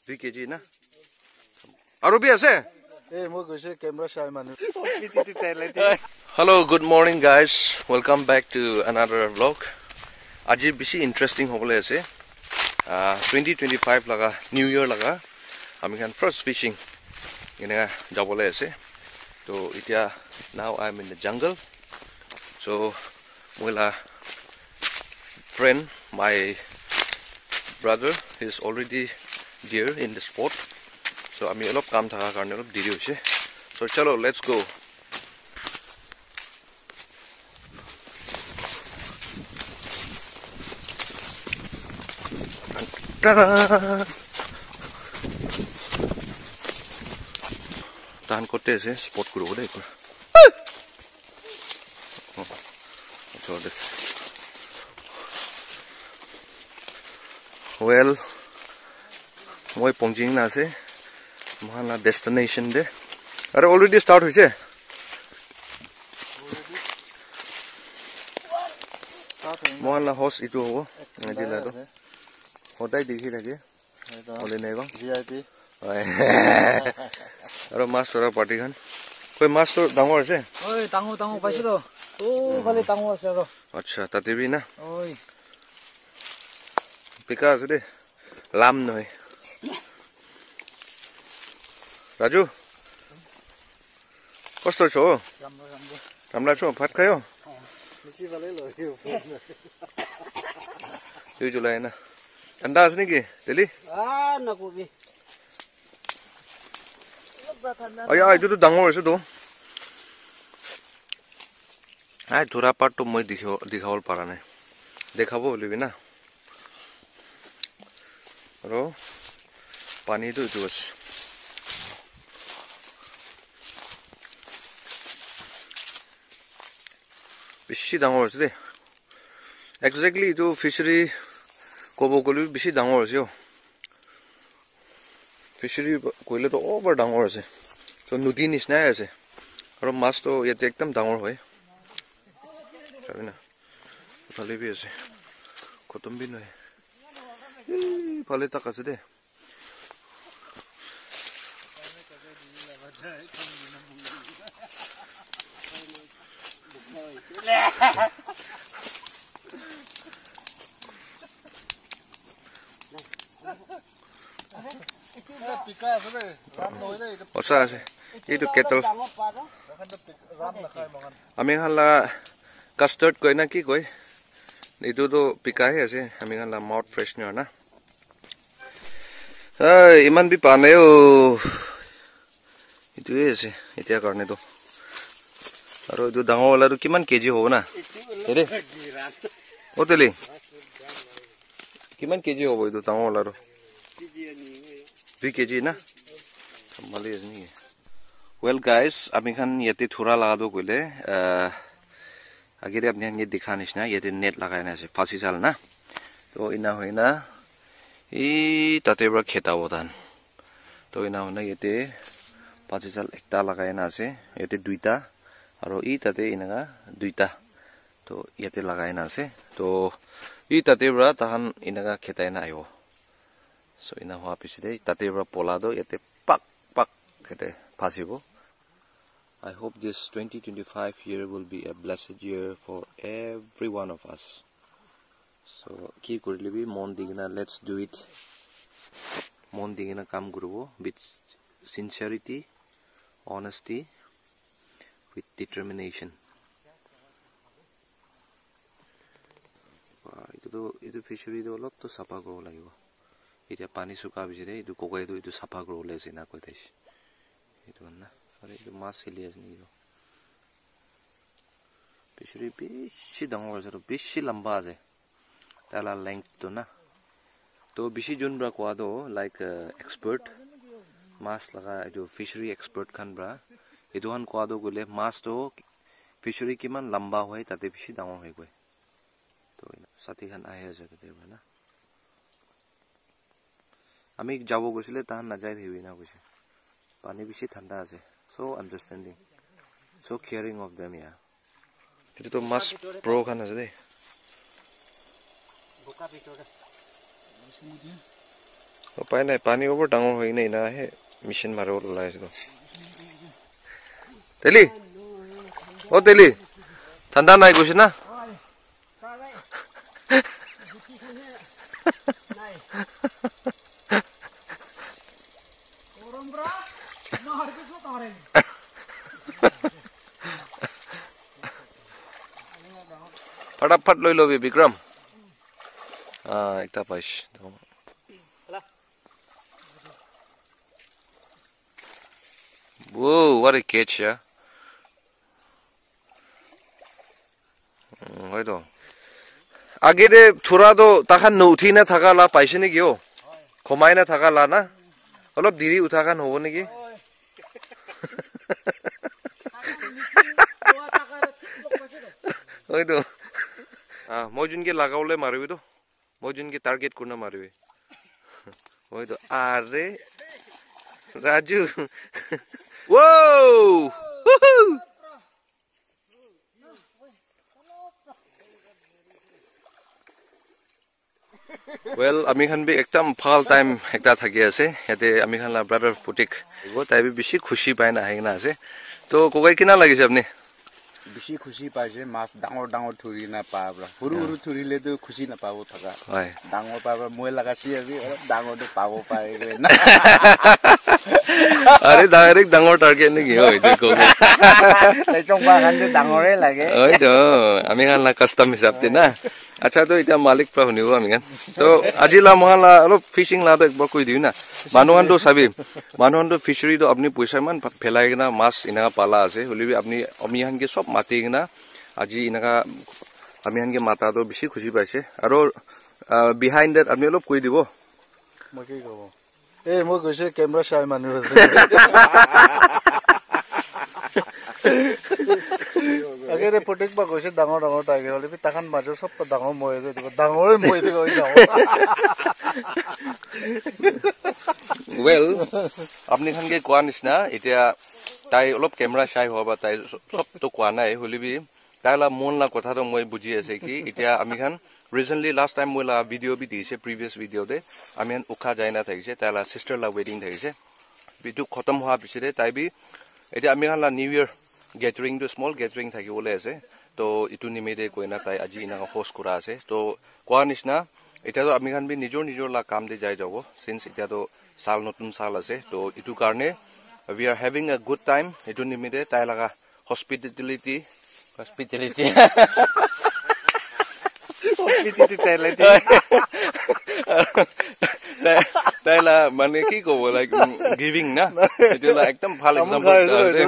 2 kg na aru bi ase মই গৈছে camera চাই মানুহ Hello, good morning guys. Welcome back to another vlog. Aji bishi interesting hobole ase. 2025 laga New Year laga. Ami kan first fishing ina jabole ase. So itia now I'm in the jungle. So moila friend, my brother is already there in the spot. So ami olop kam thaka karone olop deri hoise. So chalo, let's go. Tahan kote ase spot kurobo dei ekor. Well, moi pongjing na ase. Mahana destination de. Are already start hoise. Mohalla host itu hobo. Ngajila to. Hodai dikhi thake. Ole nai bang. VIP. Aro master party khan. Koi master dangor ase? Oi, tango paise to. O khali tango ase aro. Acha, tate bi na. Oi. Pika ase de. Lam noi. Raju. Kosto cho? Ramla cho, bhat khayo? নিচি ভালে লয় Yu julai na. Anda ase niki? Delhi? Nakubi. Aya, itu to dangor ase to. Ai thura part to moi dikhawol para nai. Dekhabo holibi na. Aro pani to itu ase. Bishi dangor ase de. Exactly itu fishery kobo goli bishi dangor ase yo. Fishery koile to over dangor ase. So nudi nisna ase. Aro mas to yate ekdam dangor hoy. Sabi na. Phale bi ase. Khotom bi noi. Phale tak ase de. Pika আছে দে রাম নয় দে Osa ase. Itu kettle. Ram না খায় মগান Ami hala custard koi na ki koi. Itu to pika hai ase. Ami hala mouth freshener na. Iman bi pa nai o. Itu ase. Itia karne to. Aro itu dangor wala to kiman kg hobo na? Ere. Oteli. Kiman kg hobo itu dangor wala to? 2 kg na? Mali ase ni. Well guys, ami khan yate thura laga do koile agere apni han ye dikha nishna yate net lagai na ase phasi jal na. To ina hoina e tate bra kheta bodan. To ina hoina yate phasi jal ekta lagai na ase yate duita aro e tate inaga duita. To yate lagai na ase. To e tate bra tahan inaga kheta na ayo. So ina hoa piside tate bra pola do yate pak khete phasibo. I hope this 2025 year will be a blessed year for every one of us. So ki korilibi mon digina, let's do it. Mon digina kam gurubo with sincerity, honesty, with determination. Itu fishery do olop to sapa go lagibo. Itia pani suka bisire itu kokai do itu sapa go le sina ko taish. Itu na. Are itu mas elias ni do. Fishery bishi dangor ase bishi lamba ase. Tala length to na. To bishi jun bra kwa do like expert mas laga itu fishery expert khan bra. Itu han kwa do gole mas to fishery kiman lamba hoy tate bishi dangor hoy goi. To sati khan ahe ase tate na. Ami jabo gosile tahan na jai thibi na goise. Pani bishi thanda ase. So understanding. So caring of them, yeah. Itu to mas pro khan ase de. Buka bitore. উপায় নাই পানী ওপৰ ডাঙৰ হৈ নাই না হে machine মাৰিব ওলাই আছে তেলি ও তেলি ঠাণ্ডা নাই গৈছে না फटाफट লৈ লবি বিক্ৰম একটা পাইছ Whoa, what a catch, yeah. Wait on. Agade Turado Takan Nutina Tagala Paishinigio. Comaina Tagalana. All of Diri Utakan Honigi. Wait on. Mojungi Lagaule Marido. Mojungi target Kuna Marivi. Wait on. Are Raju. Whoa! Woohoo! Well, আমি খান B একদম ভাল time একটা থাকি আছে ইয়াতে আমি খান লা brother পুটিক তাই বি বেশি খুশি পায় না হেনা আছে তো কোকাই কিনা লাগিছে আপনি বেশি খুশি পাইছে মাছ ডাঙৰ ডাঙৰ থুৰি না পাবৰা সৰু সৰু থুৰিলে তো খুশি না পাবো থাকা হয় ডাঙৰ পাবৰা মই লাগাছি আজি ডাঙৰটো পাবো পাইগে না আৰে ডাইৰেক্ট ডাঙৰ টাৰ্গেট নেকি হয় দেখো এই চংবা খানতে ডাঙৰে লাগে ওই তো আমি খান লা কাস্টম হিসাবতে না আচ্ছা তো এটা মালিক পৰা শুনিব আমি গান তো আজি লা মহালা অলপ ফিশিং লা তো একবাৰ কৈ দিও না মানুহান তো চাবি মানুহান তো ফিশারি তো আপনি পয়সা মান ফেলাই কিনা মাছ ইনা পালা আছে হলিবি আপনি অমিহানকে সব মাতি কিনা আজি ইনাকা আমিহানকে মাতা তো বেছি খুশি পাইছে আৰু বিহাইন্ড দ্যাট আপনি অলপ কৈ দিব মই কি কব মই গৈছে কেমেৰা চাই মানুহ আছে আগেৰে প্ৰত্যেক বা গৈছে ডাঙৰ ডাঙৰ টাইগাৰ হলে তাখান মাজৰ সব ডাঙৰ মই যে ডাঙৰে মই যে গৈ যাও ওয়েল আপনি খানকে কোৱা নিচিনা এতিয়া তাই অলপ কেমেৰা চাই হবা তাই সব তো কোৱা নাই হলিবি তাইলা মন লা কথাটো মই বুজি আছে কি এতিয়া আমি খান recently last time মই লা ভিডিও বি দিছে previous video de আমি উখা যায় না থাকিছে তাইলা sister লা wedding থাকিছে বিটু খতম হোৱা পিছতে তাই বি এতিয়া আমি খান লা new year gathering to small gathering থাকিবলে আছে তো ইটু নিমিতে কইনা তাই আজি ইনা হোস্ট কৰা আছে তো কোৱা নিচিনা এটা তো আমি খান বি নিজৰ নিজৰ লা কাম দে যাই যাব since এটা তো সাল নতুন সাল আছে তো ইটু কাৰণে we are having a good time ইটু নিমিতে তাই লাগা hospitality তাইলা মানে কি কব লাইক গিভিং না এটা লা একদম ভাল এক্সাম্পল আছে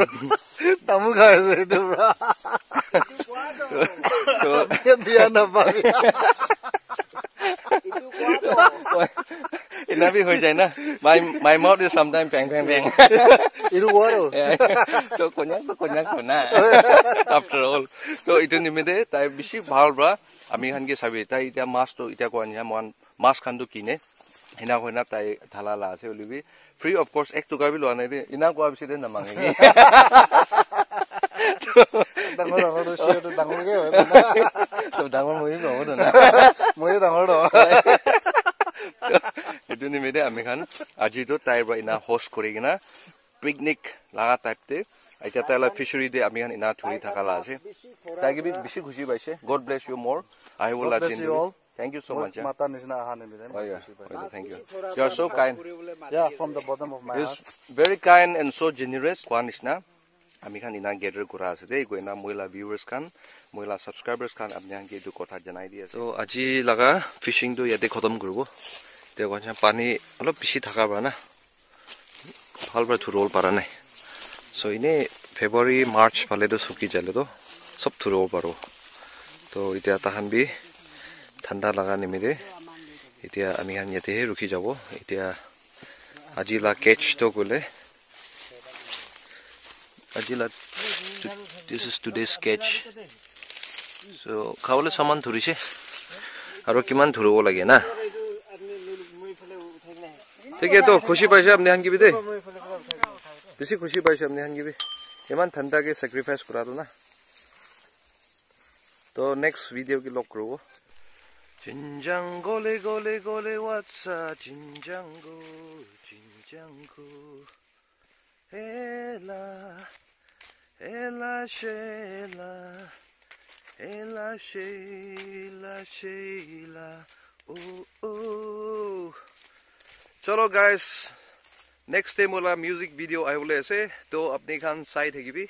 তামু খাই আছে তো বিয়া না পাবি Ina bhi hoy jay na my mouth is sometimes bang bang bang iru waro to konyak na after all to itu nimide tai bishi bhal bra ami khan ke sabi tai ita mas to ita ko anya mon mas khan to kine hina hoina tai thala la ase olibi free of course ek to gabi lo anai de ina ko abisi de na mangi dangor moi no do na মই ডাঙৰ দ itu nimide ami khan aji to tai bra ina host kori gina picnic laga type te aita taila fishery de ami khan ina thuri thakala ase tai ge bi bishi khushi paise god bless you more I will let you all thank you so much mata nisna ahane mide thank you you are so kind yeah from the bottom of my heart very kind and so generous kwanisna আমি খান ইনা gather kora ase de ko ina moila viewers khan moila subscribers khan apni hanke du kotha janai di ase so aji laga fishing to yate khatam koribo te kocha pani olop bishi thaka ba na bhal bra thurol para nai so ine February March phale to suki jale to sob thurol paro to itia tahan bi thanda laga nimide itia ami han yate rukhi jabo itia aji la catch to gole Ajila, this is today's sketch. So, khawale saman thurise. Aro kiman thurobo lage na. Thik hai to khushi paise apne han ki bi de. Bisi khushi paise apne han ki bi. Kiman thanda ke sacrifice kora do na. To next video ki log karo. 진장고래 고래 고래 왔어 진장고 진장고 엘라 엘라 쉐라 엘라 쉐라 쉐라 오오 चलो guys next day मोला music video आइबले से तो अपने Khan side है कि भी